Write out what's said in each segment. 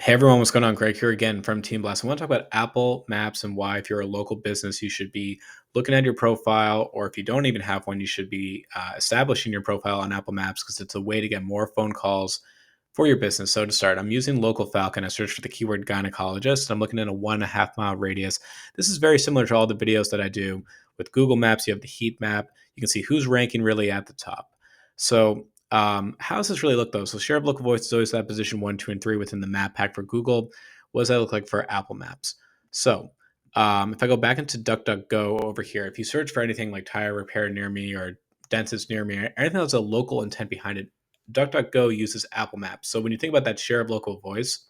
Hey everyone, what's going on? Greg here again from Team Blast. I want to talk about Apple Maps and why, if you're a local business, you should be looking at your profile, or if you don't even have one, you should be establishing your profile on Apple Maps because it's a way to get more phone calls for your business. So to start, I'm using Local Falcon. I searched for the keyword gynecologist. I'm looking at a 1.5 mile radius. This is very similar to all the videos that I do with Google Maps. You have the heat map. You can see who's ranking really at the top. So how does this really look though? So share of local voice is always that position 1, 2, and 3 within the map pack for Google. What does that look like for Apple Maps? So if I go back into DuckDuckGo over here, if you search for anything like tire repair near me or dentist near me, or anything that's a local intent behind it, DuckDuckGo uses Apple Maps. So when you think about that share of local voice,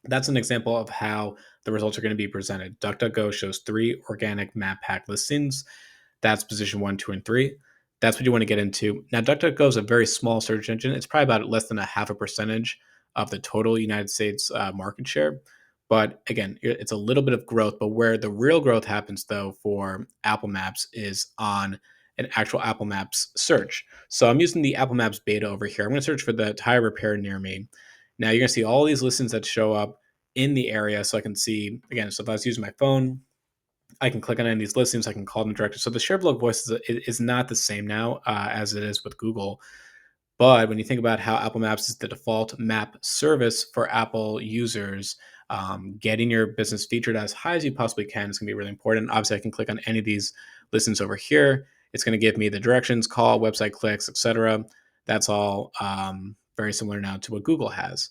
that's an example of how the results are going to be presented. DuckDuckGo shows 3 organic map pack listings. That's position 1, 2, and 3. That's what you want to get into. Now, DuckDuckGo is a very small search engine. It's probably about less than a half a percentage of the total United States market share. But again, it's a little bit of growth. But where the real growth happens, though, for Apple Maps is on an actual Apple Maps search. So I'm using the Apple Maps beta over here. I'm going to search for the tire repair near me. Now you're going to see all these listings that show up in the area. So I can see, again, so if I was using my phone, I can click on any of these listings. I can call them directly. So the share of log voice is not the same now as it is with Google. But when you think about how Apple Maps is the default map service for Apple users, getting your business featured as high as you possibly can is going to be really important. Obviously, I can click on any of these listings over here. It's going to give me the directions, call, website clicks, etc. That's all very similar now to what Google has.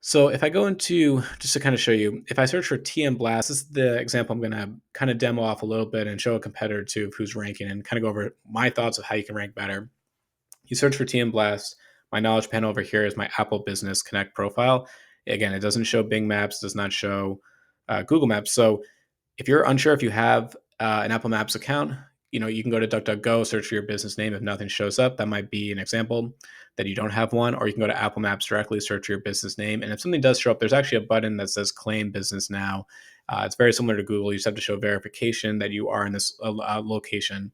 So if I go into, just to kind of show you, if I search for TM Blast, this is the example I'm going to kind of demo off a little bit and show a competitor too of who's ranking and kind of go over my thoughts of how you can rank better. You search for TM Blast. My knowledge panel over here is my Apple Business Connect profile. Again, it doesn't show Bing Maps, does not show Google Maps. So if you're unsure if you have an Apple Maps account, you can go to DuckDuckGo, search for your business name. If nothing shows up, that might be an example that you don't have one. Or you can go to Apple Maps directly, search for your business name. And if something does show up, there's actually a button that says Claim Business Now. It's very similar to Google. You just have to show verification that you are in this location.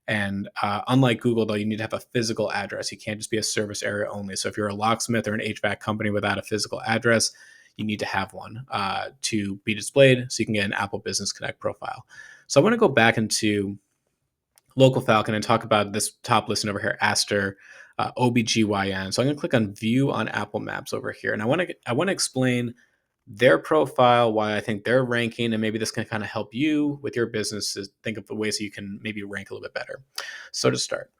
And unlike Google, though, you need to have a physical address. You can't just be a service area only. So if you're a locksmith or an HVAC company without a physical address, you need to have one to be displayed so you can get an Apple Business Connect profile. So I want to go back into Local Falcon and talk about this top listing over here, Aster OBGYN. So I'm going to click on View on Apple Maps over here, and I want to explain their profile, why I think they're ranking, and maybe this can kind of help you with your business to think of the ways that you can maybe rank a little bit better. So to start,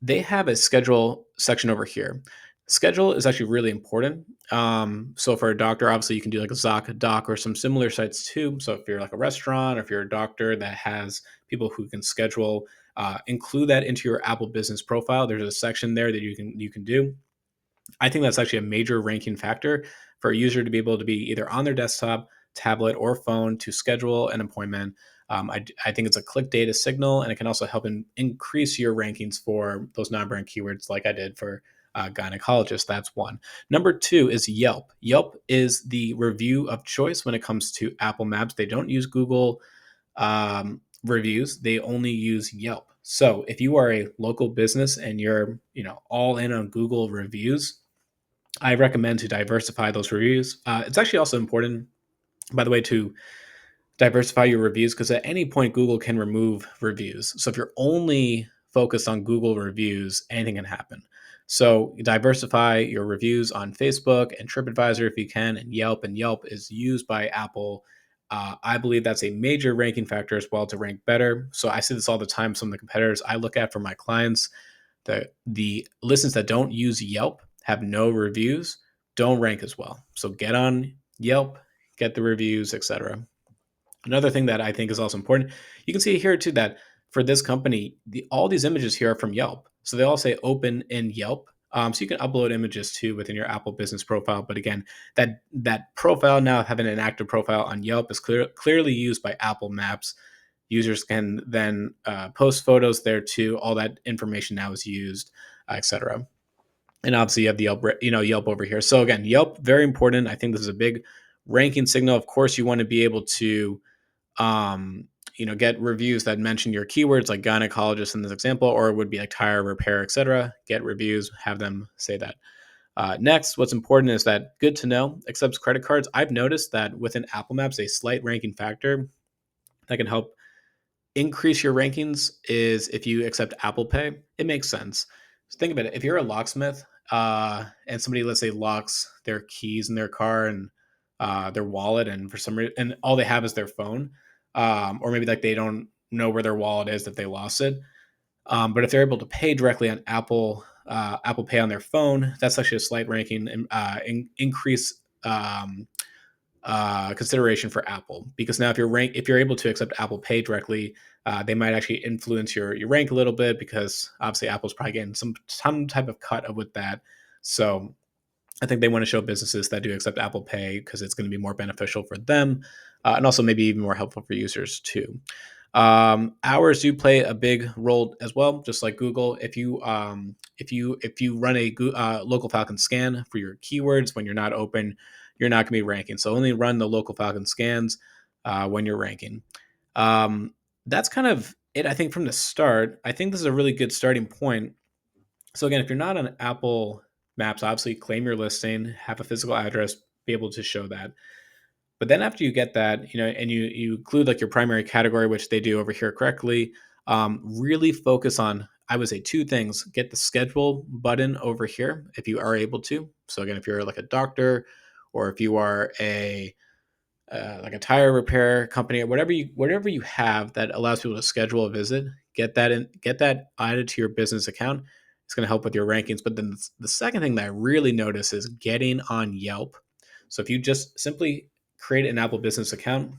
they have a schedule section over here. Schedule is actually really important. So for a doctor, obviously you can do like a ZocDoc or some similar sites too. So if you're like a restaurant or if you're a doctor that has people who can schedule, include that into your Apple Business profile. There's a section there that you can do. I think that's actually a major ranking factor for a user to be able to be either on their desktop, tablet, or phone to schedule an appointment. I think it's a click data signal, and it can also help increase your rankings for those non-brand keywords like I did for gynecologist. That's one. Number two is Yelp. Yelp is the review of choice when it comes to Apple Maps. They don't use Google reviews. They only use Yelp. So if you are a local business and you're, all in on Google reviews, I recommend to diversify those reviews. It's actually also important, by the way, to diversify your reviews because at any point Google can remove reviews. So if you're only focused on Google reviews, anything can happen. So diversify your reviews on Facebook and TripAdvisor if you can, and Yelp. And Yelp is used by Apple. I believe that's a major ranking factor as well to rank better. So I see this all the time. Some of the competitors I look at for my clients, the listings that don't use Yelp, have no reviews, don't rank as well. So get on Yelp, get the reviews, etc. Another thing that I think is also important, you can see here too that for this company, all these images here are from Yelp. So they all say open in Yelp. So you can upload images too within your Apple Business profile. But again, that profile now having an active profile on Yelp is clearly used by Apple Maps. Users can then post photos there too. All that information now is used, etc. And obviously you have the Yelp over here. So again, Yelp, very important. I think this is a big ranking signal. Of course, you want to be able to get reviews that mention your keywords like gynecologist in this example, or it would be like tire repair, etc. Get reviews, have them say that. Next, what's important is that good to know accepts credit cards. I've noticed that within Apple Maps, a slight ranking factor that can help increase your rankings is if you accept Apple Pay. It makes sense. So think about it. If you're a locksmith and somebody, let's say, locks their keys in their car and their wallet, and for some reason, and all they have is their phone, or maybe like they don't know where their wallet is if they lost it. But if they're able to pay directly on Apple Pay on their phone, that's actually a slight ranking and increase consideration for Apple, because now if you're able to accept Apple Pay directly, they might actually influence your rank a little bit, because obviously Apple's probably getting some type of cut of with that. So I think they want to show businesses that do accept Apple Pay because it's going to be more beneficial for them, and also maybe even more helpful for users too. Hours do play a big role as well, just like Google. If you run a local Falcon scan for your keywords when you're not open, you're not going to be ranking. So only run the local Falcon scans when you're ranking. That's kind of it. I think from the start, I think this is a really good starting point. So again, if you're not on Apple Maps, obviously claim your listing, have a physical address, be able to show that. But then after you get that, and you include like your primary category, which they do over here correctly, really focus on, I would say, two things. Get the schedule button over here if you are able to. So again, if you're like a doctor, or if you are a like a tire repair company, or whatever you have that allows people to schedule a visit, get that added to your business account. It's going to help with your rankings. But then the second thing that I really notice is getting on Yelp. So if you just simply create an Apple business account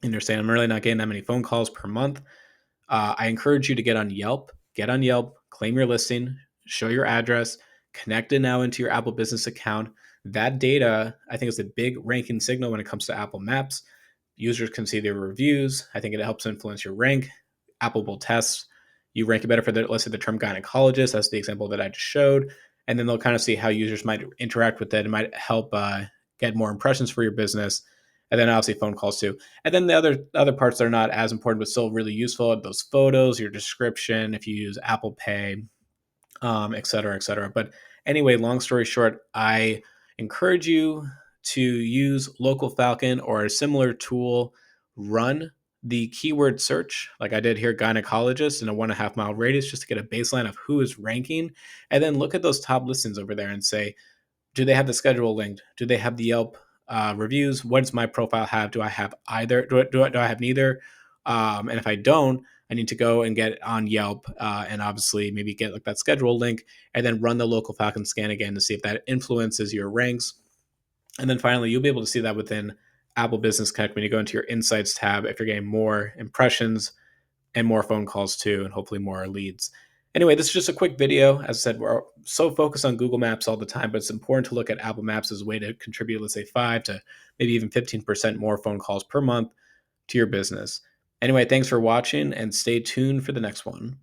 and you're saying, I'm really not getting that many phone calls per month, I encourage you to get on Yelp. Get on Yelp, claim your listing, show your address, connect it now into your Apple business account. That data, I think, is a big ranking signal when it comes to Apple Maps. Users can see their reviews. I think it helps influence your rank. Apple will test you rank better for let's say the term gynecologist. That's the example that I just showed. And then they'll kind of see how users might interact with it. It might help get more impressions for your business. And then obviously phone calls too. And then the other parts that are not as important but still really useful, those photos, your description, if you use Apple Pay, et cetera, et cetera. But anyway, long story short, I encourage you to use Local Falcon or a similar tool. Run the keyword search like I did here, gynecologist, in a 1.5 mile radius, just to get a baseline of who is ranking. And then look at those top listings over there and say, do they have the schedule linked? Do they have the Yelp reviews? What does my profile have? Do I have either? Do I have neither? And if I don't, I need to go and get on Yelp and obviously maybe get like that schedule link, and then run the local Falcon scan again to see if that influences your ranks. And then finally, you'll be able to see that within Apple Business Connect when you go into your Insights tab, if you're getting more impressions and more phone calls too, and hopefully more leads. Anyway, this is just a quick video. As I said, we're so focused on Google Maps all the time, but it's important to look at Apple Maps as a way to contribute, let's say 5 to maybe even 15% more phone calls per month to your business. Anyway, thanks for watching and stay tuned for the next one.